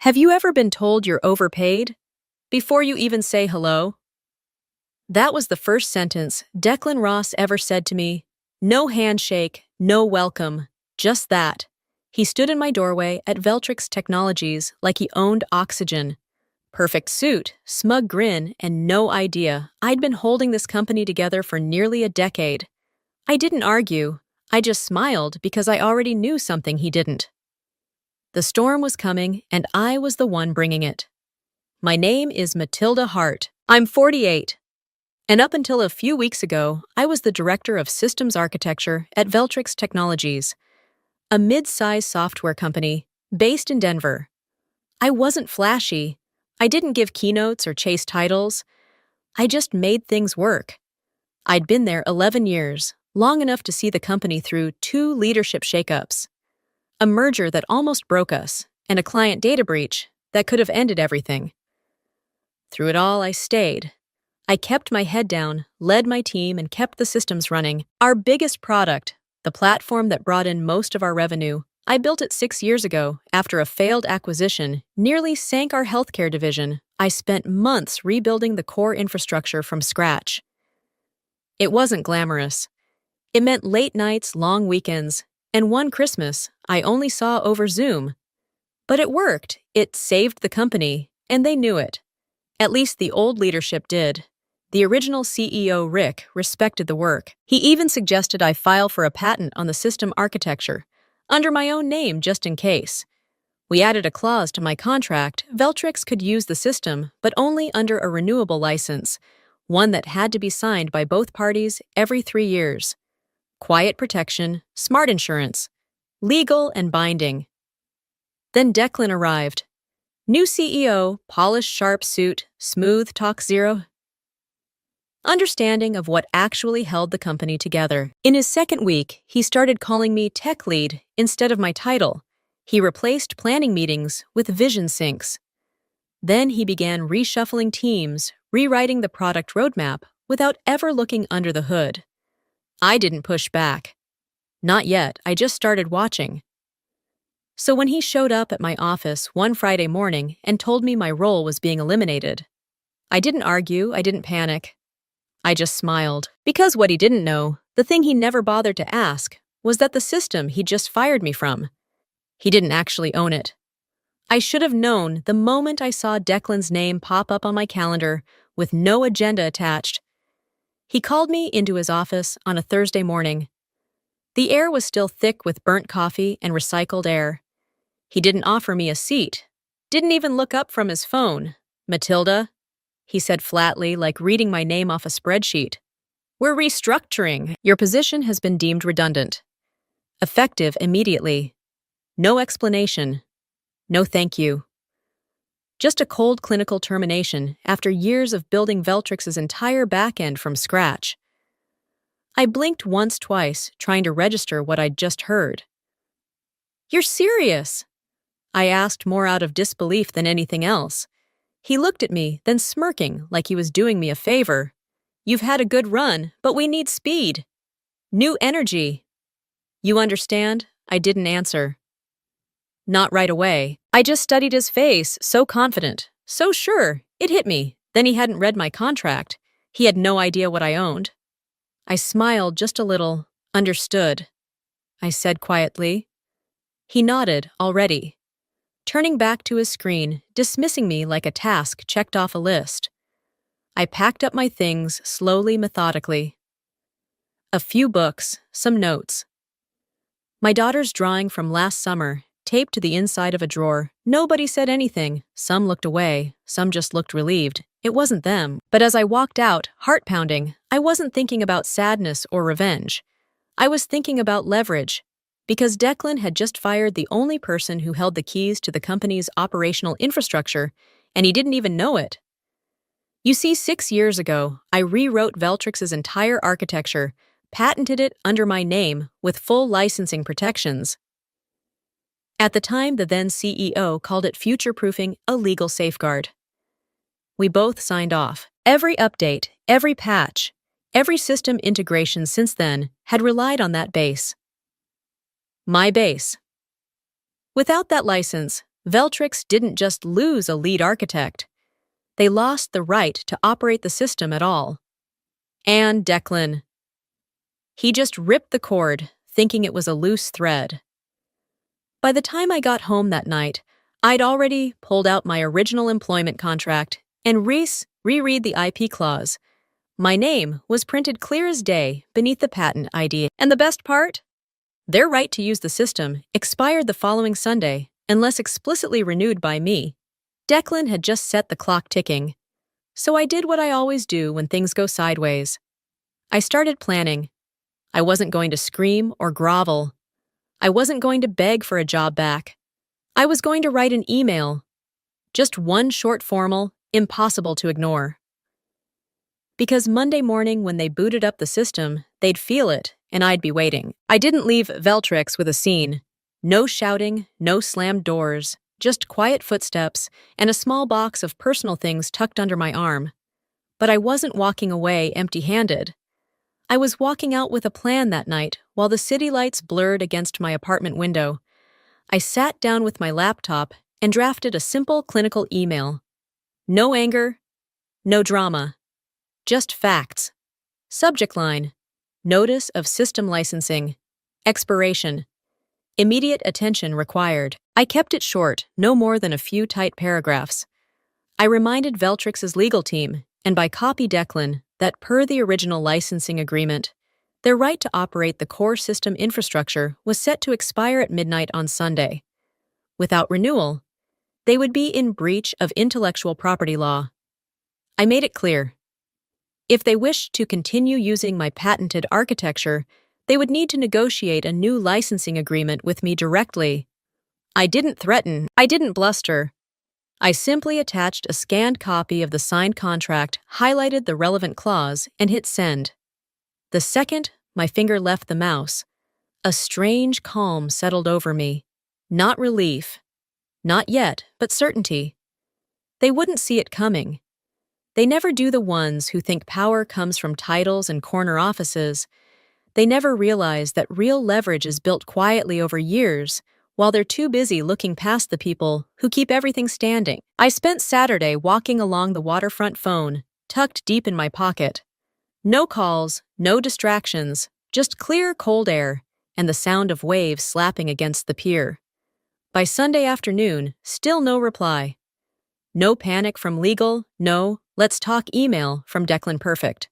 Have you ever been told you're overpaid before you even say hello? That was the first sentence Declan Ross ever said to me. No handshake, no welcome, just that. He stood in my doorway at Veltrix Technologies like he owned oxygen. Perfect suit, smug grin, and no idea I'd been holding this company together for nearly a decade. I didn't argue. I just smiled because I already knew something he didn't. The storm was coming, and I was the one bringing it. My name is Matilda Hart. I'm 48. And up until a few weeks ago, I was the director of systems architecture at Veltrix Technologies, a mid-size software company based in Denver. I wasn't flashy. I didn't give keynotes or chase titles. I just made things work. I'd been there 11 years, long enough to see the company through 2 leadership shakeups. A merger that almost broke us, and a client data breach that could have ended everything. Through it all, I stayed. I kept my head down, led my team, and kept the systems running. Our biggest product, the platform that brought in most of our revenue, I built it 6 years ago after a failed acquisition nearly sank our healthcare division. I spent months rebuilding the core infrastructure from scratch. It wasn't glamorous. It meant late nights, long weekends, and one Christmas I only saw over Zoom. But it worked. It saved the company, and they knew it. At least the old leadership did. The original CEO, Rick, respected the work. He even suggested I file for a patent on the system architecture, under my own name just in case. We added a clause to my contract. Veltrix could use the system, but only under a renewable license, one that had to be signed by both parties every 3 years. Quiet protection, smart insurance, legal and binding. Then Declan arrived. New CEO, polished sharp suit, smooth talk zero. Understanding of what actually held the company together. In his second week, he started calling me tech lead instead of my title. He replaced planning meetings with vision syncs. Then he began reshuffling teams, rewriting the product roadmap without ever looking under the hood. I didn't push back. Not yet, I just started watching. So when he showed up at my office one Friday morning and told me my role was being eliminated, I didn't argue, I didn't panic. I just smiled. Because what he didn't know, the thing he never bothered to ask, was that the system he'd just fired me from, he didn't actually own it. I should have known the moment I saw Declan's name pop up on my calendar with no agenda attached. He called me into his office on a Thursday morning. The air was still thick with burnt coffee and recycled air. He didn't offer me a seat, didn't even look up from his phone. Matilda, he said flatly, like reading my name off a spreadsheet. We're restructuring. Your position has been deemed redundant. Effective immediately. No explanation. No thank you. Just a cold clinical termination after years of building Veltrix's entire backend from scratch. I blinked once, twice, trying to register what I'd just heard. You're serious? I asked, more out of disbelief than anything else. He looked at me, then smirking like he was doing me a favor. You've had a good run, but we need speed. New energy. You understand? I didn't answer. Not right away. I just studied his face, so confident, so sure. It hit me. Then he hadn't read my contract. He had no idea what I owned. I smiled just a little. Understood, I said quietly. He nodded already, turning back to his screen, dismissing me like a task checked off a list. I packed up my things slowly, methodically. A few books, some notes. My daughter's drawing from last summer, taped to the inside of a drawer. Nobody said anything. Some looked away, some just looked relieved. It wasn't them. But as I walked out, heart pounding, I wasn't thinking about sadness or revenge. I was thinking about leverage. Because Declan had just fired the only person who held the keys to the company's operational infrastructure, and he didn't even know it. You see, 6 years ago, I rewrote Veltrix's entire architecture, patented it under my name with full licensing protections. At the time, the then CEO called it future-proofing a legal safeguard. We both signed off. Every update, every patch, every system integration since then had relied on that base. My base. Without that license, Veltrix didn't just lose a lead architect, they lost the right to operate the system at all. And Declan. He just ripped the cord, thinking it was a loose thread. By the time I got home that night, I'd already pulled out my original employment contract and reread the IP clause. My name was printed clear as day beneath the patent ID. And the best part? Their right to use the system expired the following Sunday, unless explicitly renewed by me. Declan had just set the clock ticking. So I did what I always do when things go sideways. I started planning. I wasn't going to scream or grovel. I wasn't going to beg for a job back. I was going to write an email. Just one short formal, impossible to ignore. Because Monday morning when they booted up the system, they'd feel it, and I'd be waiting. I didn't leave Veltrix with a scene. No shouting, no slammed doors, just quiet footsteps and a small box of personal things tucked under my arm. But I wasn't walking away empty-handed. I was walking out with a plan that night while the city lights blurred against my apartment window. I sat down with my laptop and drafted a simple clinical email. No anger, no drama, just facts. Subject line: Notice of system licensing. Expiration. Immediate attention required. I kept it short, no more than a few tight paragraphs. I reminded Veltrix's legal team, and by copy Declan, that per the original licensing agreement, their right to operate the core system infrastructure was set to expire at midnight on Sunday. Without renewal, they would be in breach of intellectual property law. I made it clear. If they wished to continue using my patented architecture, they would need to negotiate a new licensing agreement with me directly. I didn't threaten, I didn't bluster. I simply attached a scanned copy of the signed contract, highlighted the relevant clause, and hit send. The second my finger left the mouse, a strange calm settled over me. Not relief. Not yet, but certainty. They wouldn't see it coming. They never do, the ones who think power comes from titles and corner offices. They never realize that real leverage is built quietly over years, while they're too busy looking past the people who keep everything standing. I spent Saturday walking along the waterfront, phone tucked deep in my pocket. No calls, no distractions, just clear, cold air and the sound of waves slapping against the pier. By Sunday afternoon, still no reply. No panic from legal, no let's talk email from Declan Perfect.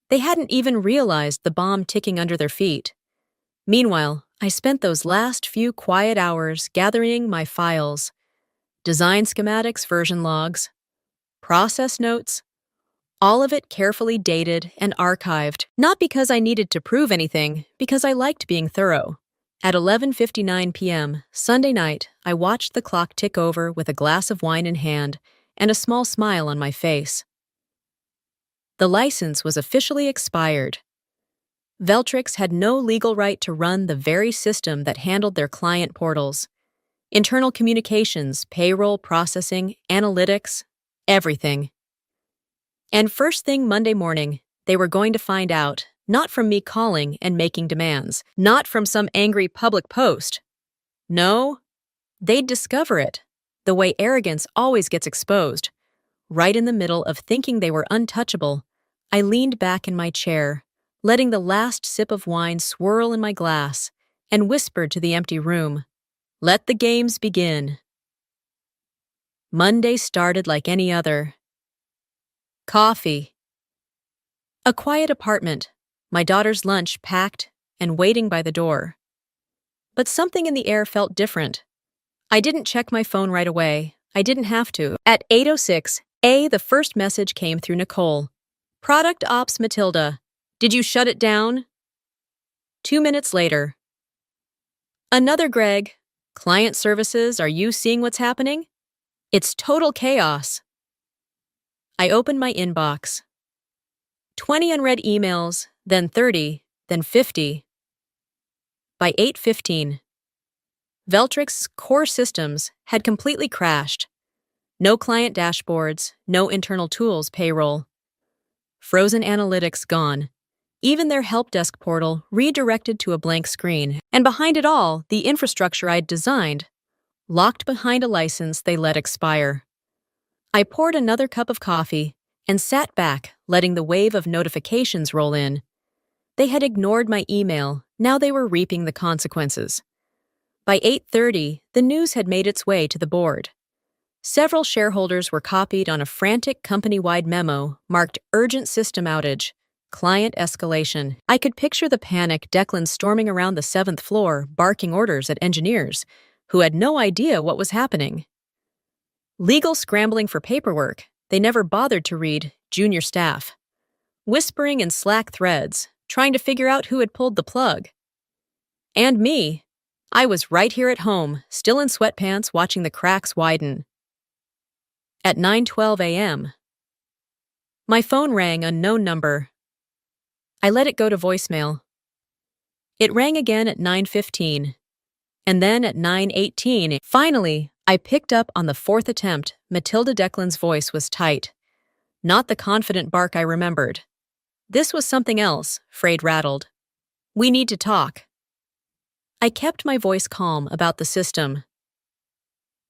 They hadn't even realized the bomb ticking under their feet. Meanwhile, I spent those last few quiet hours gathering my files, design schematics, version logs, process notes, all of it carefully dated and archived, not because I needed to prove anything, because I liked being thorough. At 11:59 p.m. Sunday night, I watched the clock tick over with a glass of wine in hand and a small smile on my face. The license was officially expired. Veltrix had no legal right to run the very system that handled their client portals, internal communications, payroll, processing, analytics, everything. And first thing Monday morning, they were going to find out, not from me calling and making demands, not from some angry public post. No, they'd discover it, the way arrogance always gets exposed. Right in the middle of thinking they were untouchable, I leaned back in my chair, letting the last sip of wine swirl in my glass, and whispered to the empty room, "Let the games begin." Monday started like any other. Coffee. A quiet apartment, my daughter's lunch packed and waiting by the door. But something in the air felt different. I didn't check my phone right away. I didn't have to. At 8:06 a.m, the first message came through Nicole. "Product Ops Matilda. Did you shut it down?" 2 minutes later. "Another Greg. Client services, are you seeing what's happening? It's total chaos." I opened my inbox. 20 unread emails, then 30, then 50. By 8:15, Veltrix's core systems had completely crashed. No client dashboards, no internal tools, payroll. Frozen analytics gone. Even their help desk portal redirected to a blank screen. And behind it all, the infrastructure I'd designed. locked behind a license they let expire. I poured another cup of coffee and sat back, letting the wave of notifications roll in. They had ignored my email, now they were reaping the consequences. By 8:30, the news had made its way to the board. Several shareholders were copied on a frantic company-wide memo marked urgent system outage, client escalation. I could picture the panic, Declan storming around the 7th floor, barking orders at engineers, who had no idea what was happening. Legal scrambling for paperwork, they never bothered to read, junior staff. Whispering in Slack threads, trying to figure out who had pulled the plug. And me. I was right here at home, still in sweatpants, watching the cracks widen. At 9:12 a.m. My phone rang, unknown number. I let it go to voicemail. It rang again at 9:15, and then at 9:18. Finally, I picked up on the 4th attempt. Matilda Declan's voice was tight. Not the confident bark I remembered. This was something else, Frade rattled. We need to talk. I kept my voice calm about the system.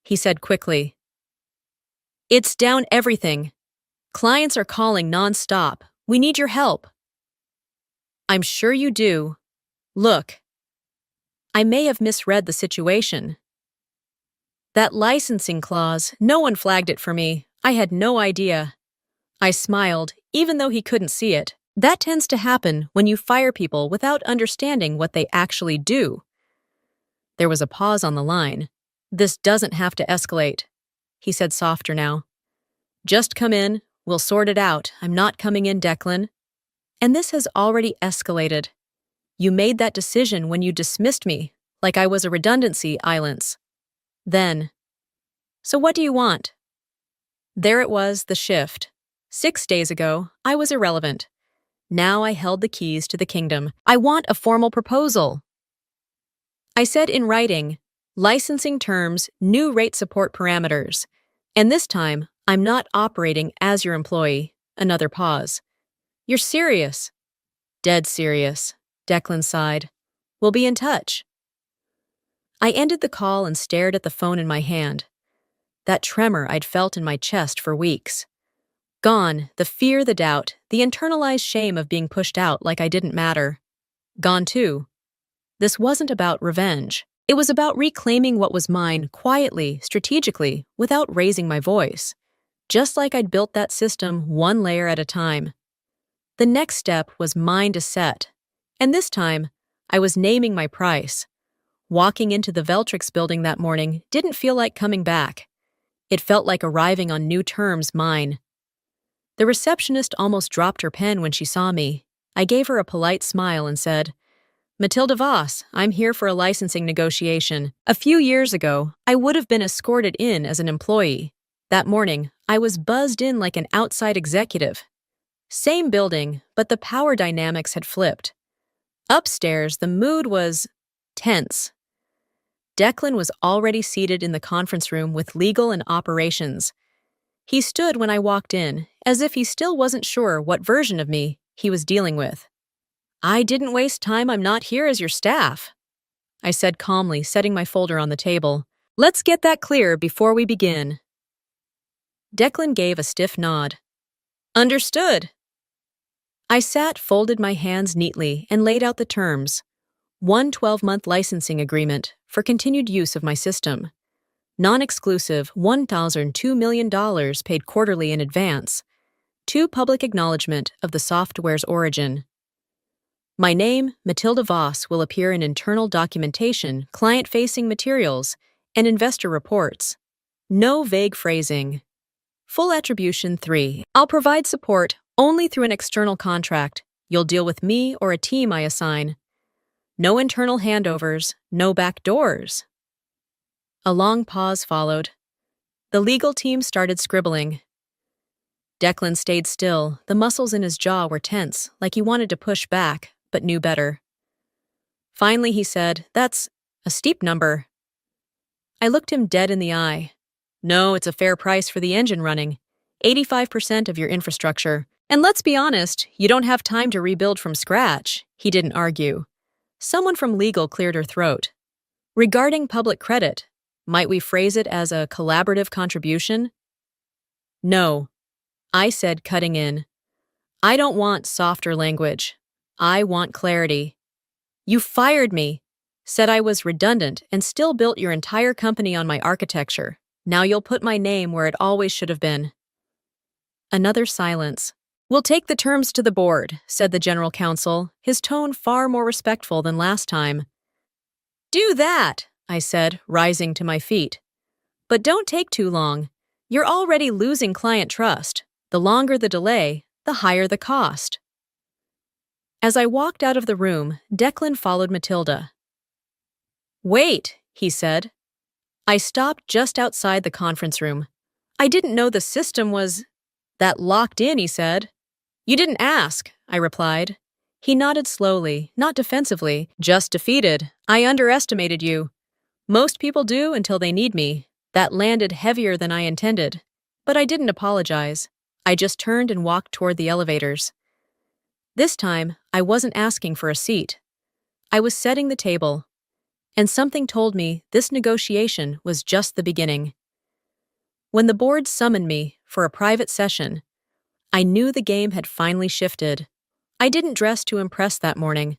He said quickly. It's down everything. Clients are calling non-stop. We need your help. I'm sure you do. Look. I may have misread the situation. That licensing clause, no one flagged it for me. I had no idea. I smiled, even though he couldn't see it. That tends to happen when you fire people without understanding what they actually do. There was a pause on the line. This doesn't have to escalate, he said softer now. Just come in, we'll sort it out. I'm not coming in, Declan. And this has already escalated. You made that decision when you dismissed me, like I was a redundancy, Islands. Then. So what do you want? There it was, the shift. 6 days ago, I was irrelevant. Now I held the keys to the kingdom. I want a formal proposal. I said in writing, licensing terms, new rate support parameters. And this time, I'm not operating as your employee. Another pause. You're serious. Dead serious, Declan sighed. We'll be in touch. I ended the call and stared at the phone in my hand. That tremor I'd felt in my chest for weeks. Gone, the fear, the doubt, the internalized shame of being pushed out like I didn't matter. Gone too. This wasn't about revenge. It was about reclaiming what was mine quietly, strategically, without raising my voice. Just like I'd built that system one layer at a time. The next step was mine to set. And this time, I was naming my price. Walking into the Veltrix building that morning didn't feel like coming back. It felt like arriving on new terms, mine. The receptionist almost dropped her pen when she saw me. I gave her a polite smile and said, Matilda Voss, I'm here for a licensing negotiation. A few years ago, I would have been escorted in as an employee. That morning, I was buzzed in like an outside executive. Same building, but the power dynamics had flipped. Upstairs, the mood was tense. Declan was already seated in the conference room with legal and operations. He stood when I walked in, as if he still wasn't sure what version of me he was dealing with. I didn't waste time, I'm not here as your staff, I said calmly, setting my folder on the table. Let's get that clear before we begin. Declan gave a stiff nod. Understood. I sat, folded my hands neatly, and laid out the terms. 1 12-month licensing agreement for continued use of my system. Non-exclusive $1,002 million paid quarterly in advance. 2 public acknowledgement of the software's origin. My name, Matilda Voss, will appear in internal documentation, client-facing materials, and investor reports. No vague phrasing. Full attribution 3. I'll provide support only through an external contract. You'll deal with me or a team I assign. No internal handovers, no back doors. A long pause followed. The legal team started scribbling. Declan stayed still. The muscles in his jaw were tense, like he wanted to push back, but knew better. Finally, he said, That's a steep number. I looked him dead in the eye. No, it's a fair price for the engine running. 85% of your infrastructure. And let's be honest, you don't have time to rebuild from scratch. He didn't argue. Someone from legal cleared her throat. Regarding public credit, Might we phrase it as a collaborative contribution? No, I said, cutting in. I don't want softer language. I want clarity. You fired me, said I was redundant, and still built your entire company on my architecture. Now you'll put my name where it always should have been. Another silence. We'll take the terms to the board, said the general counsel, his tone far more respectful than last time. Do that, I said, rising to my feet. But don't take too long. You're already losing client trust. The longer the delay, the higher the cost. As I walked out of the room, Declan followed Matilda. Wait, he said. I stopped just outside the conference room. I didn't know the system was that locked in, he said. You didn't ask, I replied. He nodded slowly, not defensively, just defeated. I underestimated you. Most people do until they need me. That landed heavier than I intended. But I didn't apologize. I just turned and walked toward the elevators. This time, I wasn't asking for a seat. I was setting the table. And something told me this negotiation was just the beginning. When the board summoned me for a private session, I knew the game had finally shifted. I didn't dress to impress that morning.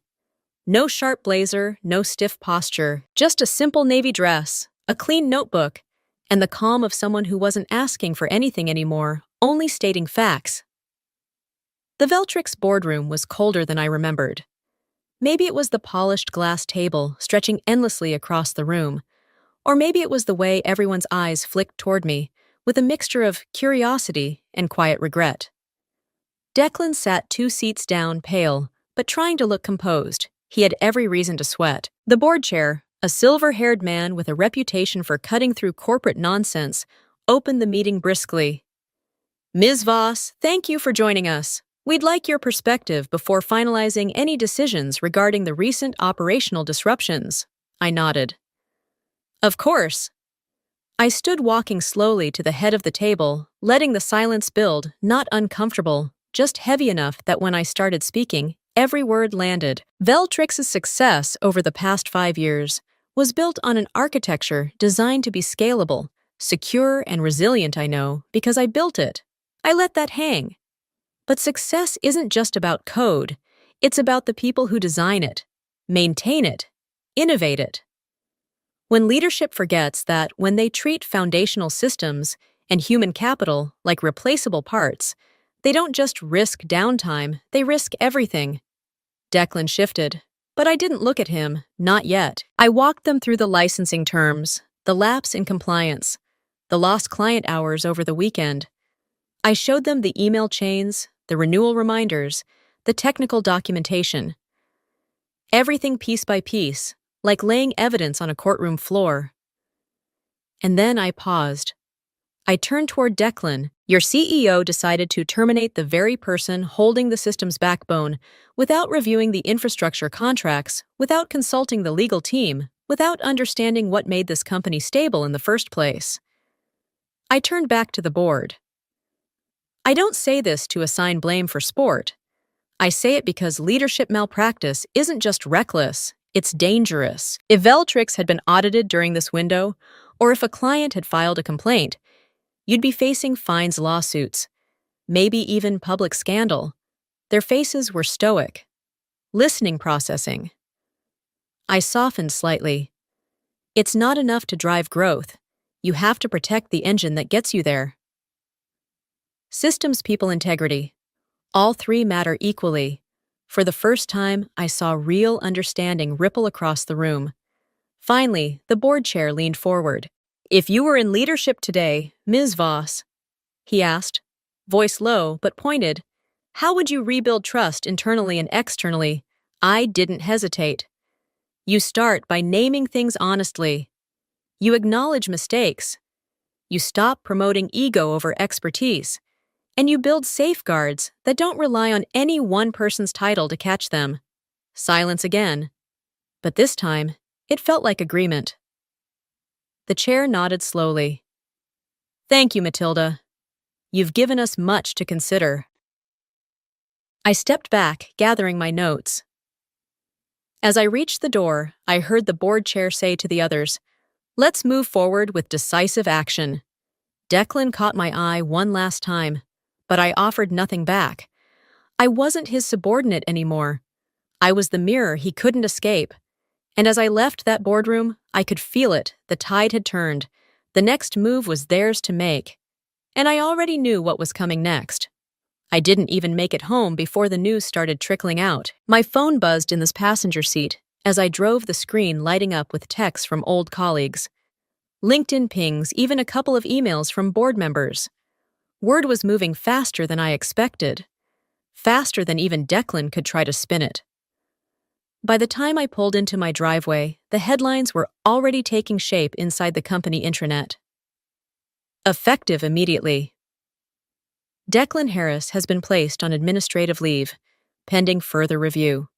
No sharp blazer, no stiff posture, just a simple navy dress, a clean notebook, and the calm of someone who wasn't asking for anything anymore, only stating facts. The Veltrix boardroom was colder than I remembered. Maybe it was the polished glass table stretching endlessly across the room, or maybe it was the way everyone's eyes flicked toward me, with a mixture of curiosity and quiet regret. Declan sat 2 seats down, pale, but trying to look composed. He had every reason to sweat. The board chair, a silver-haired man with a reputation for cutting through corporate nonsense, opened the meeting briskly. Ms. Voss, thank you for joining us. We'd like your perspective before finalizing any decisions regarding the recent operational disruptions. I nodded. Of course. I stood walking slowly to the head of the table, letting the silence build, not uncomfortable, just heavy enough that when I started speaking, every word landed. Veltrix's success over the past 5 years was built on an architecture designed to be scalable, secure, and resilient, I know, because I built it. I let that hang. But success isn't just about code. It's about the people who design it, maintain it, innovate it. When leadership forgets that when they treat foundational systems and human capital like replaceable parts, they don't just risk downtime, they risk everything. Declan shifted, but I didn't look at him, not yet. I walked them through the licensing terms, the lapse in compliance, the lost client hours over the weekend. I showed them the email chains, the renewal reminders, the technical documentation. Everything piece by piece, like laying evidence on a courtroom floor. And then I paused. I turned toward Declan. Your CEO decided to terminate the very person holding the system's backbone without reviewing the infrastructure contracts, without consulting the legal team, without understanding what made this company stable in the first place. I turned back to the board. I don't say this to assign blame for sport. I say it because leadership malpractice isn't just reckless, it's dangerous. If Veltrix had been audited during this window, or if a client had filed a complaint, you'd be facing fines, lawsuits, maybe even public scandal. Their faces were stoic. Listening processing. I softened slightly. It's not enough to drive growth. You have to protect the engine that gets you there. Systems, people, integrity. All 3 matter equally. For the first time, I saw real understanding ripple across the room. Finally, the board chair leaned forward. If you were in leadership today, Ms. Voss, he asked, voice low but pointed, how would you rebuild trust internally and externally? I didn't hesitate. You start by naming things honestly. You acknowledge mistakes. You stop promoting ego over expertise. And you build safeguards that don't rely on any one person's title to catch them. Silence again. But this time, it felt like agreement. The chair nodded slowly. Thank you, Matilda. You've given us much to consider. I stepped back, gathering my notes. As I reached the door, I heard the board chair say to the others, Let's move forward with decisive action. Declan caught my eye one last time, but I offered nothing back. I wasn't his subordinate anymore. I was the mirror he couldn't escape. And as I left that boardroom, I could feel it. The tide had turned. The next move was theirs to make. And I already knew what was coming next. I didn't even make it home before the news started trickling out. My phone buzzed in this passenger seat as I drove, the screen lighting up with texts from old colleagues. LinkedIn pings, even a couple of emails from board members. Word was moving faster than I expected. Faster than even Declan could try to spin it. By the time I pulled into my driveway, the headlines were already taking shape inside the company intranet. Effective immediately. Declan Harris has been placed on administrative leave, pending further review.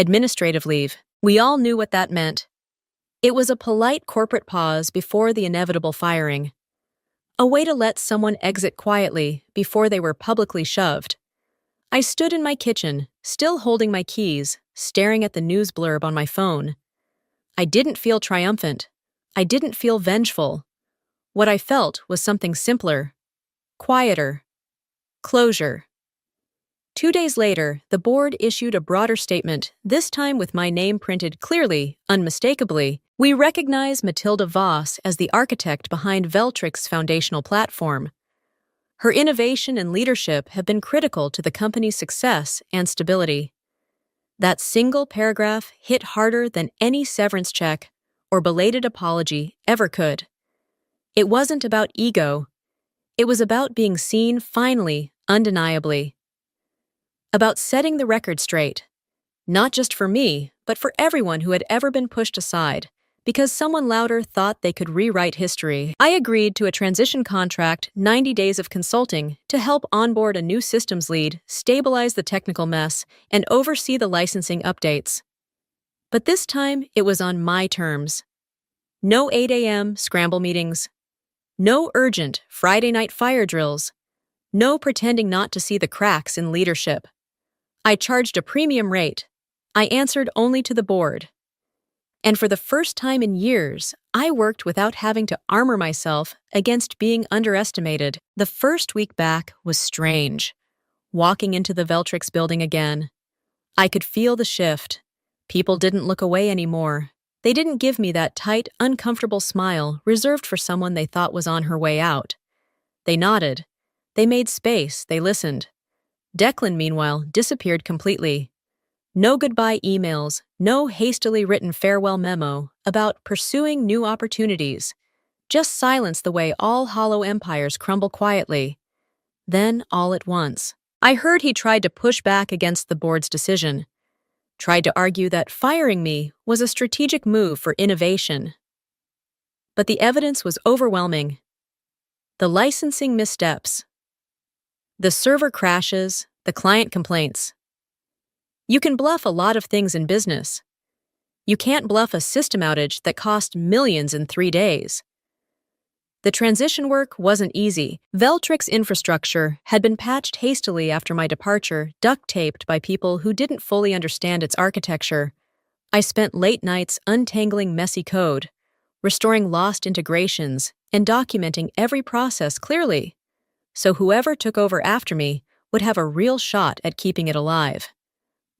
Administrative leave. We all knew what that meant. It was a polite corporate pause before the inevitable firing. A way to let someone exit quietly before they were publicly shoved. I stood in my kitchen, still holding my keys, staring at the news blurb on my phone. I didn't feel triumphant. I didn't feel vengeful. What I felt was something simpler, quieter. Closure. 2 days later, the board issued a broader statement, this time with my name printed clearly, unmistakably. We recognize Matilda Voss as the architect behind Veltrix's foundational platform. Her innovation and leadership have been critical to the company's success and stability. That single paragraph hit harder than any severance check or belated apology ever could. It wasn't about ego. It was about being seen finally, undeniably. About setting the record straight. Not just for me, but for everyone who had ever been pushed aside, because someone louder thought they could rewrite history. I agreed to a transition contract, 90 days of consulting, to help onboard a new systems lead, stabilize the technical mess, and oversee the licensing updates. But this time, it was on my terms. No 8 a.m. scramble meetings. No urgent Friday night fire drills. No pretending not to see the cracks in leadership. I charged a premium rate. I answered only to the board. And for the first time in years, I worked without having to armor myself against being underestimated. The first week back was strange. Walking into the Veltrix building again, I could feel the shift. People didn't look away anymore. They didn't give me that tight, uncomfortable smile reserved for someone they thought was on her way out. They nodded. They made space. They listened. Declan, meanwhile, disappeared completely. No goodbye emails, no hastily written farewell memo about pursuing new opportunities. Just silence the way all hollow empires crumble quietly. Then, all at once, I heard he tried to push back against the board's decision. Tried to argue that firing me was a strategic move for innovation. But the evidence was overwhelming. The licensing missteps. The server crashes, the client complaints. You can bluff a lot of things in business. You can't bluff a system outage that cost millions in 3 days. The transition work wasn't easy. Veltrix infrastructure had been patched hastily after my departure, duct-taped by people who didn't fully understand its architecture. I spent late nights untangling messy code, restoring lost integrations, and documenting every process clearly, so whoever took over after me would have a real shot at keeping it alive.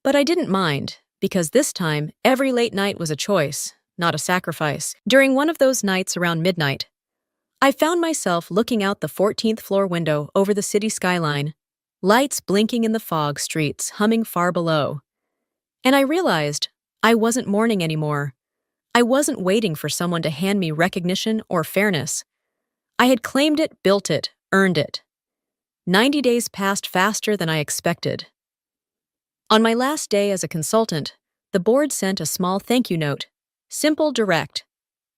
But I didn't mind, because this time, every late night was a choice, not a sacrifice. During one of those nights around midnight, I found myself looking out the 14th floor window over the city skyline, lights blinking in the fog streets humming far below. And I realized I wasn't mourning anymore. I wasn't waiting for someone to hand me recognition or fairness. I had claimed it, built it, earned it. 90 days passed faster than I expected. On my last day as a consultant, the board sent a small thank you note. Simple, direct.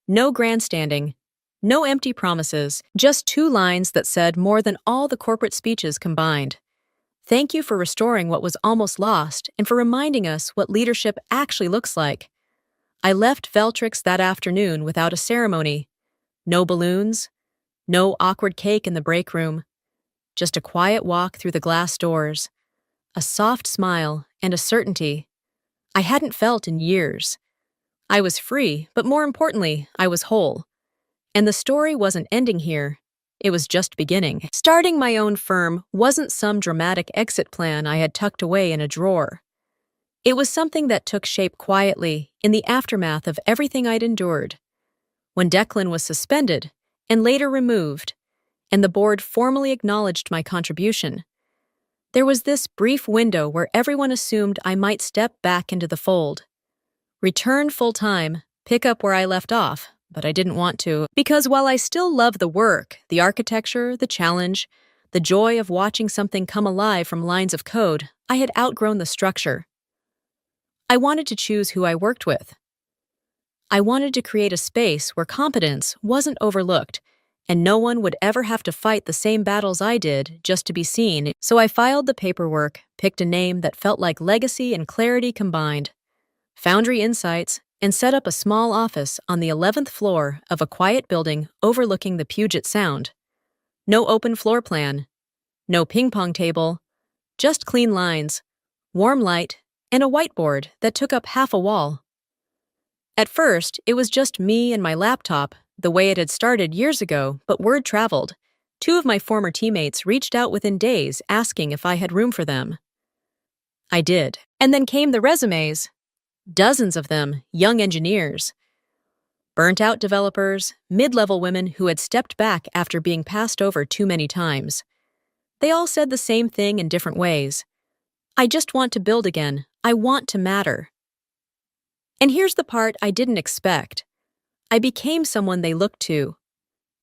No grandstanding. No empty promises. Just 2 lines that said more than all the corporate speeches combined. Thank you for restoring what was almost lost and for reminding us what leadership actually looks like. I left Veltrix that afternoon without a ceremony. No balloons. No awkward cake in the break room. Just a quiet walk through the glass doors. A soft smile and a certainty I hadn't felt in years. I was free, but more importantly, I was whole. And the story wasn't ending here. It was just beginning. Starting my own firm wasn't some dramatic exit plan I had tucked away in a drawer. It was something that took shape quietly in the aftermath of everything I'd endured. When Declan was suspended and later removed, and the board formally acknowledged my contribution, there was this brief window where everyone assumed I might step back into the fold. Return full-time, pick up where I left off, but I didn't want to. Because while I still love the work, the architecture, the challenge, the joy of watching something come alive from lines of code, I had outgrown the structure. I wanted to choose who I worked with. I wanted to create a space where competence wasn't overlooked, and no one would ever have to fight the same battles I did just to be seen. So I filed the paperwork, picked a name that felt like legacy and clarity combined, Foundry Insights, and set up a small office on the 11th floor of a quiet building overlooking the Puget Sound. No open floor plan, no ping-pong table, just clean lines, warm light, and a whiteboard that took up half a wall. At first, it was just me and my laptop, the way it had started years ago, but word traveled. 2 of my former teammates reached out within days asking if I had room for them. I did. And then came the resumes. Dozens of them, young engineers. Burnt-out developers, mid-level women who had stepped back after being passed over too many times. They all said the same thing in different ways. I just want to build again. I want to matter. And here's the part I didn't expect. I became someone they looked to,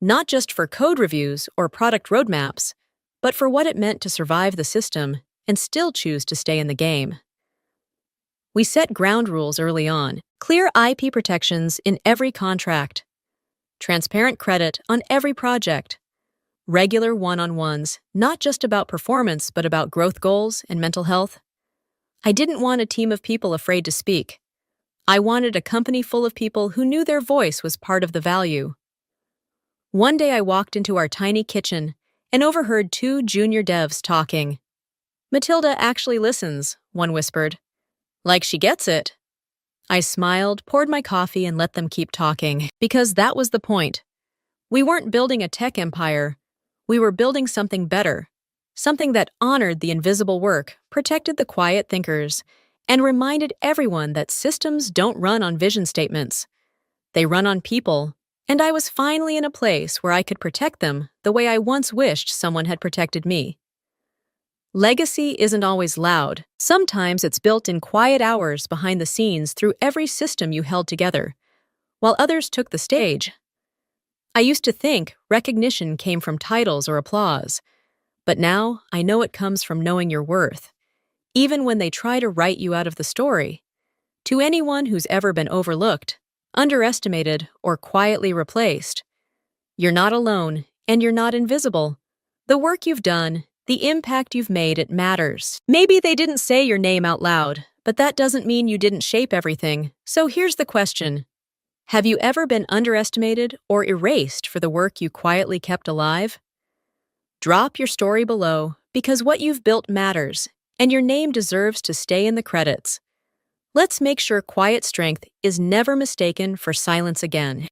not just for code reviews or product roadmaps, but for what it meant to survive the system and still choose to stay in the game. We set ground rules early on, clear IP protections in every contract, transparent credit on every project, regular one-on-ones, not just about performance but about growth goals and mental health. I didn't want a team of people afraid to speak. I wanted a company full of people who knew their voice was part of the value. One day I walked into our tiny kitchen and overheard 2 junior devs talking. "Matilda actually listens," one whispered. "Like she gets it." I smiled, poured my coffee, and let them keep talking, because that was the point. We weren't building a tech empire. We were building something better, something that honored the invisible work, protected the quiet thinkers, and reminded everyone that systems don't run on vision statements. They run on people, and I was finally in a place where I could protect them the way I once wished someone had protected me. Legacy isn't always loud. Sometimes it's built in quiet hours behind the scenes through every system you held together, while others took the stage. I used to think recognition came from titles or applause, but now I know it comes from knowing your worth, even when they try to write you out of the story. To anyone who's ever been overlooked, underestimated, or quietly replaced, you're not alone and you're not invisible. The work you've done, the impact you've made, it matters. Maybe they didn't say your name out loud, but that doesn't mean you didn't shape everything. So here's the question. Have you ever been underestimated or erased for the work you quietly kept alive? Drop your story below, because what you've built matters, and your name deserves to stay in the credits. Let's make sure quiet strength is never mistaken for silence again.